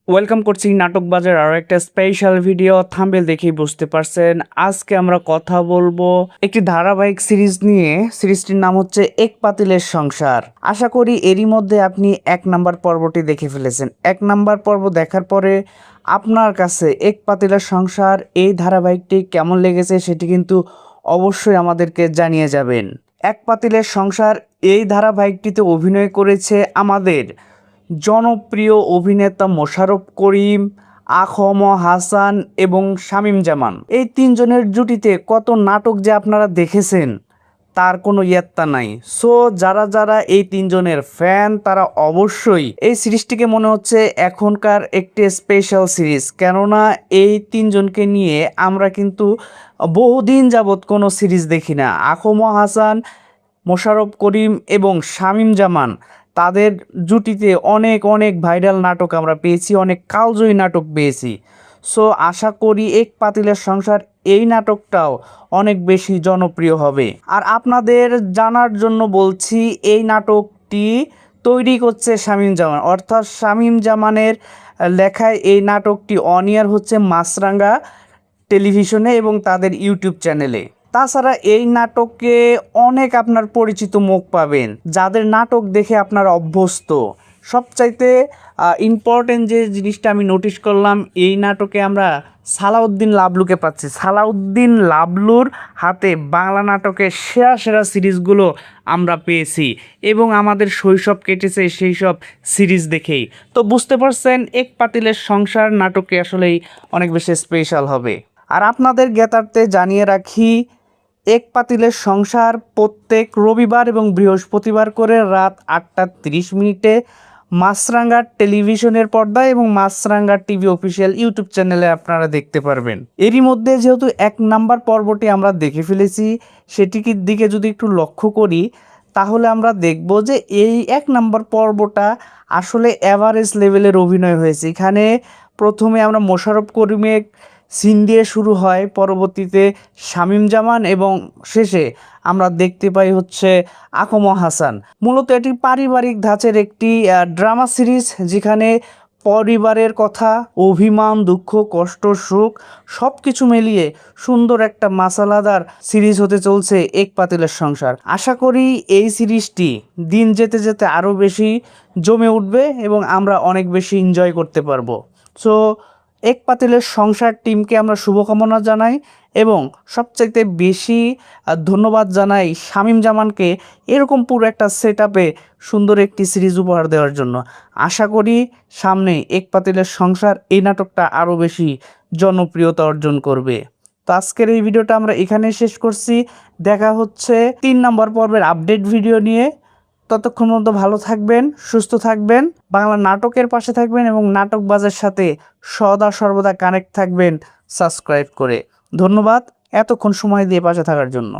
Welcome করছি নাটক বাজার আরও একটা স্পেশাল ভিডিও থাম্বনেল দেখেই বুঝতে পারছেন। আজকে আমরা কথা বলবো একটি ধারাবাহিক সিরিজ নিয়ে। সিরিজটির নাম হচ্ছে এক পাতিলের সংসার। আশা করি এরই মধ্যে আপনি 1 নাম্বার পর্বটি দেখে ফেলেছেন। 1 নাম্বার পর্ব দেখার পরে আপনার কাছে এক পাতিলের সংসার এই ধারাবাহিকটি কেমন লেগেছে সেটি কিন্তু অবশ্যই আমাদেরকে জানিয়ে যাবেন। এক পাতিলের সংসার এই ধারাবাহিকটিতে অভিনয় করেছে আমাদের জনপ্রিয় অভিনেতা মোশাররফ করিম, আখম হাসান এবং শামীম জামান। এই তিনজনের জুটিতে কত নাটক যে আপনারা দেখেছেন তার কোনো ইয়ত্তা নাই। সো যারা যারা এই তিনজনের ফ্যান তারা অবশ্যই এই সিরিজটিকে মনে হচ্ছে এখনকার একটি স্পেশাল সিরিজ, কেননা এই তিনজনকে নিয়ে আমরা কিন্তু বহুদিন যাবৎ কোনো সিরিজ দেখি না। আখম হাসান, মোশাররফ করিম এবং শামীম জামান, তাদের জুটিতে অনেক অনেক ভাইরাল নাটক আমরা পেয়েছি, অনেক কালজয়ী নাটক পেয়েছি। সো আশা করি এক পাতিলের সংসার এই নাটকটাও অনেক বেশি জনপ্রিয় হবে। আর আপনাদের জানার জন্য বলছি, এই নাটকটি তৈরি করছে শামীম জামান, অর্থাৎ শামীম জামানের লেখায় এই নাটকটি অন এয়ার হচ্ছে মাছরাঙ্গা টেলিভিশনে এবং তাদের ইউটিউব চ্যানেলে। তাছাড়া এই নাটকে অনেক আপনার পরিচিত মুখ পাবেন, যাদের নাটক দেখে আপনারা অভ্যস্ত। সবচাইতে ইম্পর্টেন্ট যে জিনিসটা আমি নোটিশ করলাম, এই নাটকে আমরা সালাউদ্দিন লাবলুকে পাচ্ছি। সালাউদ্দিন লাবলুর হাতে বাংলা নাটকের সেরা সেরা সিরিজগুলো আমরা পেয়েছি এবং আমাদের শৈশব কেটেছে সেই সব সিরিজ দেখেই। তো বুঝতে পারছেন এক পাতিলের সংসার নাটকে আসলেই অনেক বেশি স্পেশাল হবে। আর আপনাদের জ্ঞাতার্থে জানিয়ে রাখি, এক পাতিলের সংসার প্রত্যেক রবিবার এবং বৃহস্পতিবার করে রাত 8টা 30 মিনিটে মাছরাঙ্গা টেলিভিশনের পর্দায় এবং মাছরাঙ্গা টিভি অফিসিয়াল ইউটিউব চ্যানেলে আপনারা দেখতে পারবেন। এরই মধ্যে যেহেতু 1 নাম্বার পর্বটি আমরা দেখে ফেলেছি, সেটির দিকে যদি একটু লক্ষ্য করি তাহলে আমরা দেখব যে এই 1 নাম্বার পর্বটা আসলে অ্যাভারেজ লেভেলের অভিনয় হয়েছে। এখানে প্রথমে আমরা মোশাররফ করিমের সিন দিয়ে শুরু হয়, পরবর্তীতে শামীম জামান এবং শেষে আমরা দেখতে পাই হচ্ছে আখম হাসান। মূলত এটি পারিবারিক ধাঁচের একটি ড্রামা সিরিজ, যেখানে পরিবারের কথা, অভিমান, দুঃখ, কষ্ট, সুখ সব কিছু মিলিয়ে সুন্দর একটা মাসালাদার সিরিজ হতে চলছে এক পাতিলের সংসার। আশা করি এই সিরিজটি দিন যেতে যেতে আরও বেশি জমে উঠবে এবং আমরা অনেক বেশি এনজয় করতে পারবো। সো এক পাতিলের সংসার টিমকে আমরা শুভকামনা জানাই এবং সবচাইতে বেশি ধন্যবাদ জানাই শামীম জামানকে এরকম পুরো একটা সেট আপে সুন্দর একটি সিরিজ উপহার দেওয়ার জন্য। আশা করি সামনে এক পাতিলের সংসার এই নাটকটা আরও বেশি জনপ্রিয়তা অর্জন করবে। তো আজকের এই ভিডিওটা আমরা এখানে শেষ করছি। দেখা হচ্ছে 3 নাম্বার পর্বের আপডেট ভিডিও নিয়ে। ততক্ষণ পর্যন্ত ভালো থাকবেন, সুস্থ থাকবেন, বাংলা নাটকের পাশে থাকবেন এবং নাটক বাজার সাথে সদা সর্বদা কানেক্ট থাকবেন সাবস্ক্রাইব করে। ধন্যবাদ এতক্ষণ সময় দিয়ে পাশে থাকার জন্য।